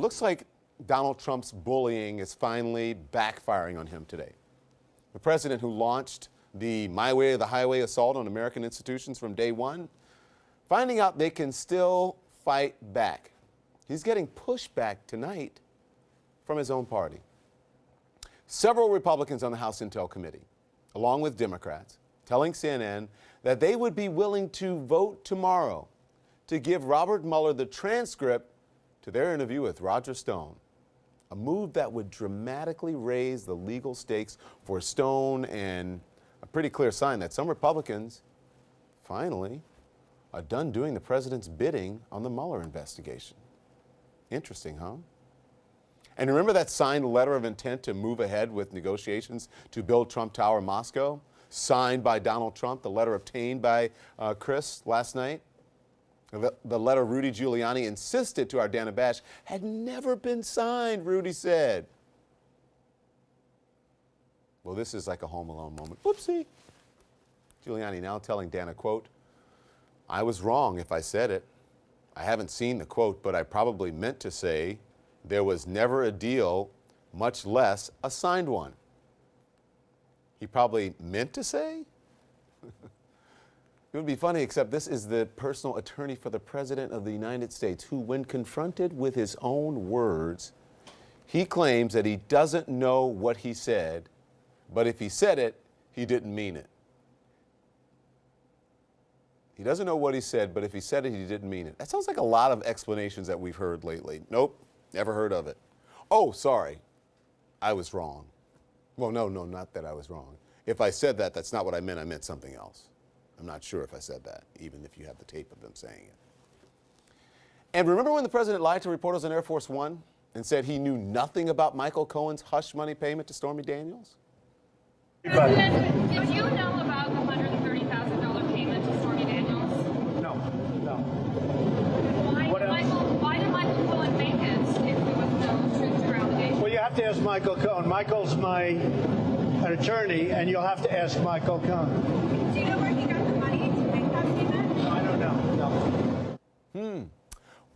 Looks like Donald Trump's bullying is finally backfiring on him today. The president who launched the My Way or the Highway assault on American institutions from day one, finding out they can still fight back. He's getting pushback tonight from his own party. Several Republicans on the House Intel Committee, along with Democrats, telling CNN that they would be willing to vote tomorrow to give Robert Mueller the transcript to their interview with Roger Stone, a move that would dramatically raise the legal stakes for Stone and a pretty clear sign that some Republicans finally are done doing the president's bidding on the Mueller investigation. Interesting, huh? And remember that signed letter of intent to move ahead with negotiations to build Trump Tower in Moscow, signed by Donald Trump, the letter obtained by Chris last night? The letter Rudy Giuliani insisted to Ardana Bash had never been signed, Rudy said. Well, this is like a Home Alone moment. Whoopsie. Giuliani now telling Dana, quote, "I was wrong if I said it. I haven't seen the quote, but I probably meant to say there was never a deal, much less a signed one." He probably meant to say? It would be funny, except this is the personal attorney for the President of the United States who, when confronted with his own words, he claims that he doesn't know what he said, but if he said it, he didn't mean it. He doesn't know what he said, but if he said it, he didn't mean it. That sounds like a lot of explanations that we've heard lately. Nope, never heard of it. Oh, sorry, I was wrong. Well, no, not that I was wrong. If I said that, that's not what I meant something else. I'm not sure if I said that, even if you have the tape of them saying it. And remember when the president lied to reporters on Air Force One and said he knew nothing about Michael Cohen's hush money payment to Stormy Daniels? President, did you know about the $130,000 payment to Stormy Daniels? No. Why did Michael Cohen make it if there was no truth to your allegation? Well, you have to ask Michael Cohen. Michael's an attorney, and you'll have to ask Michael Cohen. Do you know where he got the money to make that payment? I don't know. No.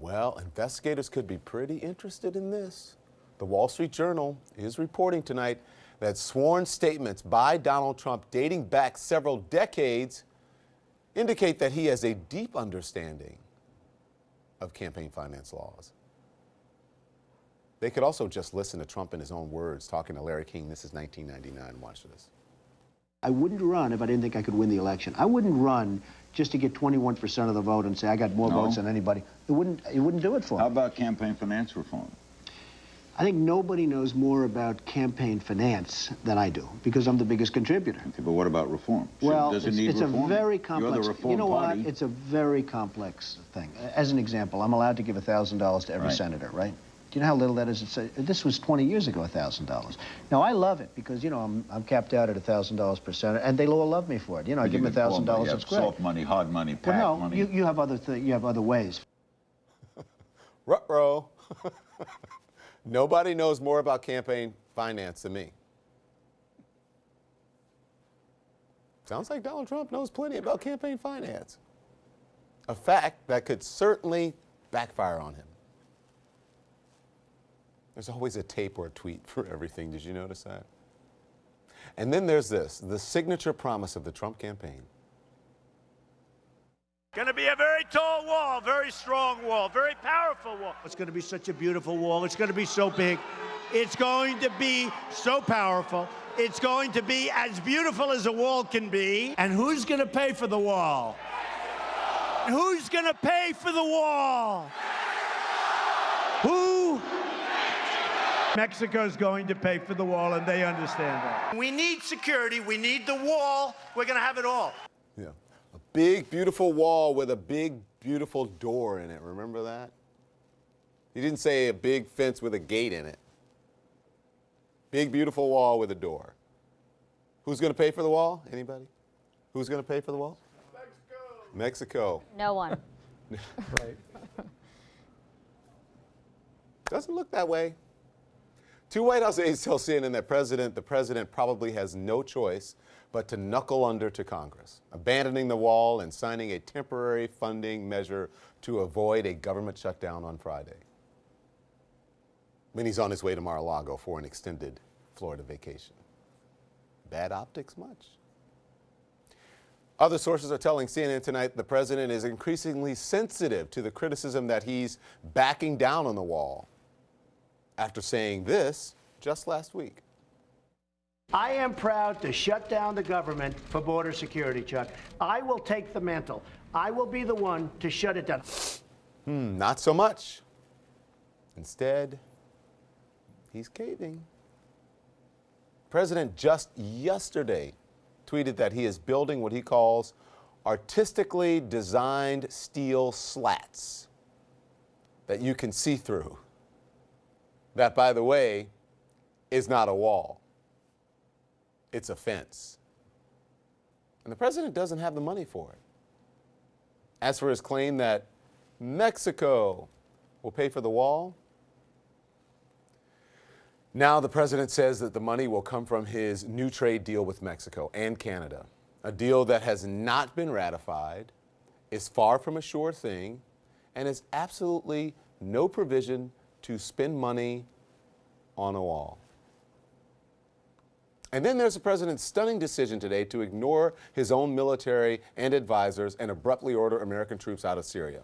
Well, investigators could be pretty interested in this. The Wall Street Journal is reporting tonight that sworn statements by Donald Trump dating back several decades indicate that he has a deep understanding of campaign finance laws. They could also just listen to Trump in his own words, talking to Larry King. This is 1999. Watch this. I wouldn't run if I didn't think I could win the election. I wouldn't run just to get 21% of the vote and say I got more votes than anybody. It wouldn't do it for me. How about campaign finance reform? I think nobody knows more about campaign finance than I do, because I'm the biggest contributor. Okay, but what about reform? Well, does it need it's reform? a very complex. You're the reform you know party. what? It's a very complex thing. As an example, I'm allowed to give $1,000 to every senator, right? Do you know how little that is? This was 20 years ago, $1,000. Now, I love it because, you know, I'm capped out at $1,000 per senator, and they all love me for it. You know, I give them $1,000, it's great. Soft money, hard money, PAC money. You have other ways. Ruh-roh. Nobody knows more about campaign finance than me. Sounds like Donald Trump knows plenty about campaign finance. A fact that could certainly backfire on him. There's always a tape or a tweet for everything. Did you notice that? And then there's this, the signature promise of the Trump campaign. Going to be a very tall wall, very strong wall, very powerful wall. It's going to be such a beautiful wall. It's going to be so big. It's going to be so powerful. It's going to be as beautiful as a wall can be. And who's going to pay for the wall? Who's going to pay for the wall? Who? Mexico's going to pay for the wall, and they understand that. We need security. We need the wall. We're going to have it all. Yeah. A big, beautiful wall with a big, beautiful door in it. Remember that? He didn't say a big fence with a gate in it. Big, beautiful wall with a door. Who's going to pay for the wall? Anybody? Who's going to pay for the wall? Mexico. No one. Right. Doesn't look that way. Two White House aides tell CNN that the president probably has no choice but to knuckle under to Congress, abandoning the wall and signing a temporary funding measure to avoid a government shutdown on Friday. when he's on his way to Mar-a-Lago for an extended Florida vacation. Bad optics much? Other sources are telling CNN tonight the president is increasingly sensitive to the criticism that he's backing down on the wall after saying this just last week. I am proud to shut down the government for border security, Chuck. I will take the mantle. I will be the one to shut it down. Not so much. Instead, he's caving. The president just yesterday tweeted that he is building what he calls artistically designed steel slats that you can see through. That, by the way, is not a wall. It's a fence. And the president doesn't have the money for it. As for his claim that Mexico will pay for the wall, now the president says that the money will come from his new trade deal with Mexico and Canada, a deal that has not been ratified, is far from a sure thing, and has absolutely no provision to spend money on a wall. And then there's the president's stunning decision today to ignore his own military and advisors and abruptly order American troops out of Syria.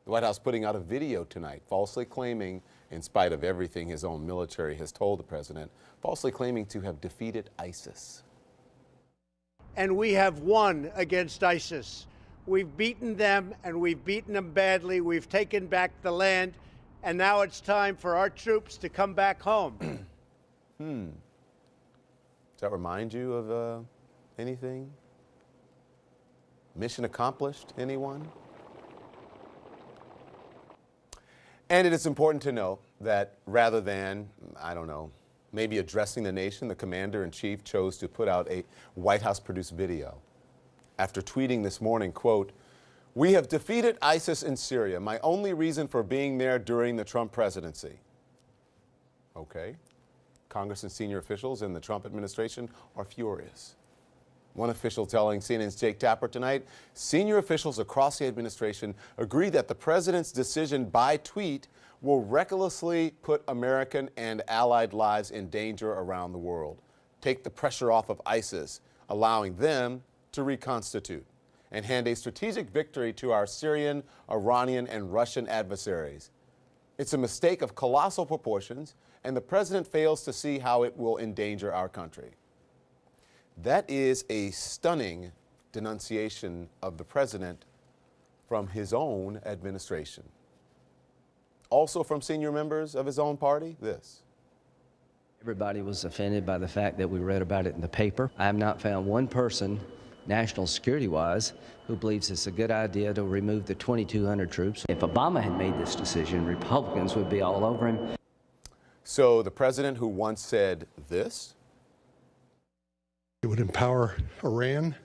The White House putting out a video tonight, falsely claiming, in spite of everything his own military has told the president, falsely claiming to have defeated ISIS. And we have won against ISIS. We've beaten them, and we've beaten them badly. We've taken back the land, and now it's time for our troops to come back home. Does that remind you of anything? Mission accomplished, anyone? And it is important to know that rather than, I don't know, maybe addressing the nation, the commander-in-chief chose to put out a White House-produced video. After tweeting this morning, quote, "We have defeated ISIS in Syria. My only reason for being there during the Trump presidency." Okay. Congress and senior officials in the Trump administration are furious. One official telling CNN's Jake Tapper tonight, senior officials across the administration agree that the president's decision by tweet will recklessly put American and allied lives in danger around the world, take the pressure off of ISIS, allowing them to reconstitute, and hand a strategic victory to our Syrian, Iranian, and Russian adversaries. It's a mistake of colossal proportions, and the president fails to see how it will endanger our country. That is a stunning denunciation of the president from his own administration. Also from senior members of his own party, this. Everybody was offended by the fact that we read about it in the paper. I have not found one person, national security-wise, who believes it's a good idea to remove the 2,200 troops. If Obama had made this decision, Republicans would be all over him. So the president who once said this? It would empower Iran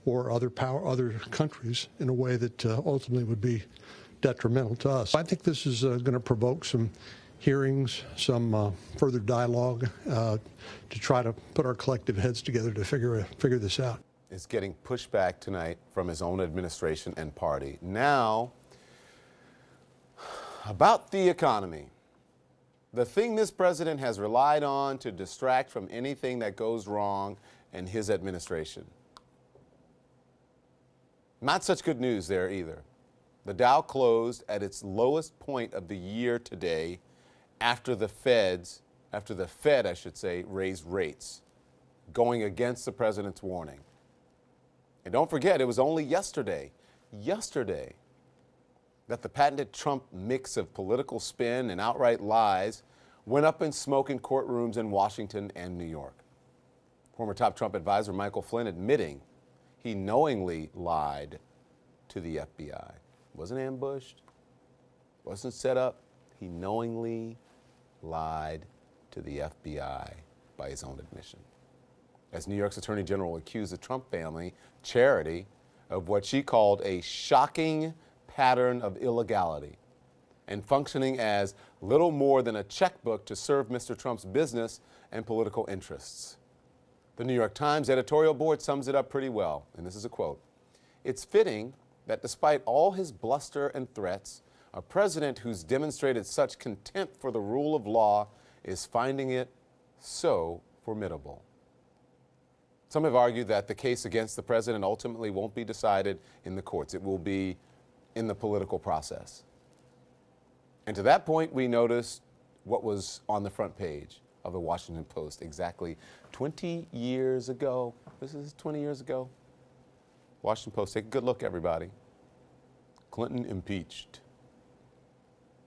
or other countries in a way that ultimately would be detrimental to us. I think this is going to provoke some hearings, some further dialogue to try to put our collective heads together to figure this out. Is getting pushback tonight from his own administration and party. Now, about the economy. The thing this president has relied on to distract from anything that goes wrong in his administration. Not such good news there either. The Dow closed at its lowest point of the year today after the Fed, I should say, raised rates, going against the president's warning. And don't forget, it was only yesterday, that the patented Trump mix of political spin and outright lies went up in smoke in courtrooms in Washington and New York. Former top Trump advisor Michael Flynn admitting he knowingly lied to the FBI. Wasn't ambushed, wasn't set up. He knowingly lied to the FBI by his own admission. As New York's Attorney General accused the Trump family charity of what she called a shocking pattern of illegality and functioning as little more than a checkbook to serve Mr. Trump's business and political interests. The New York Times editorial board sums it up pretty well, and this is a quote. "It's fitting that despite all his bluster and threats, A president who's demonstrated such contempt for the rule of law is finding it so formidable. Some have argued that the case against the president ultimately won't be decided in the courts. It will be in the political process. And to that point, we noticed what was on the front page of the Washington Post exactly 20 years ago. This is 20 years ago. Washington Post, take a good look, everybody. Clinton impeached.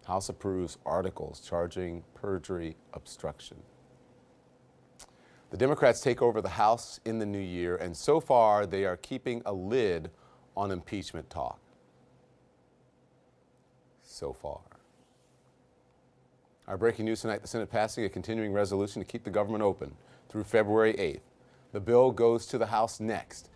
House approves articles charging perjury obstruction. The Democrats take over the House in the new year, and so far they are keeping a lid on impeachment talk. So far. Our breaking news tonight, the Senate passing a continuing resolution to keep the government open through February 8th. The bill goes to the House next.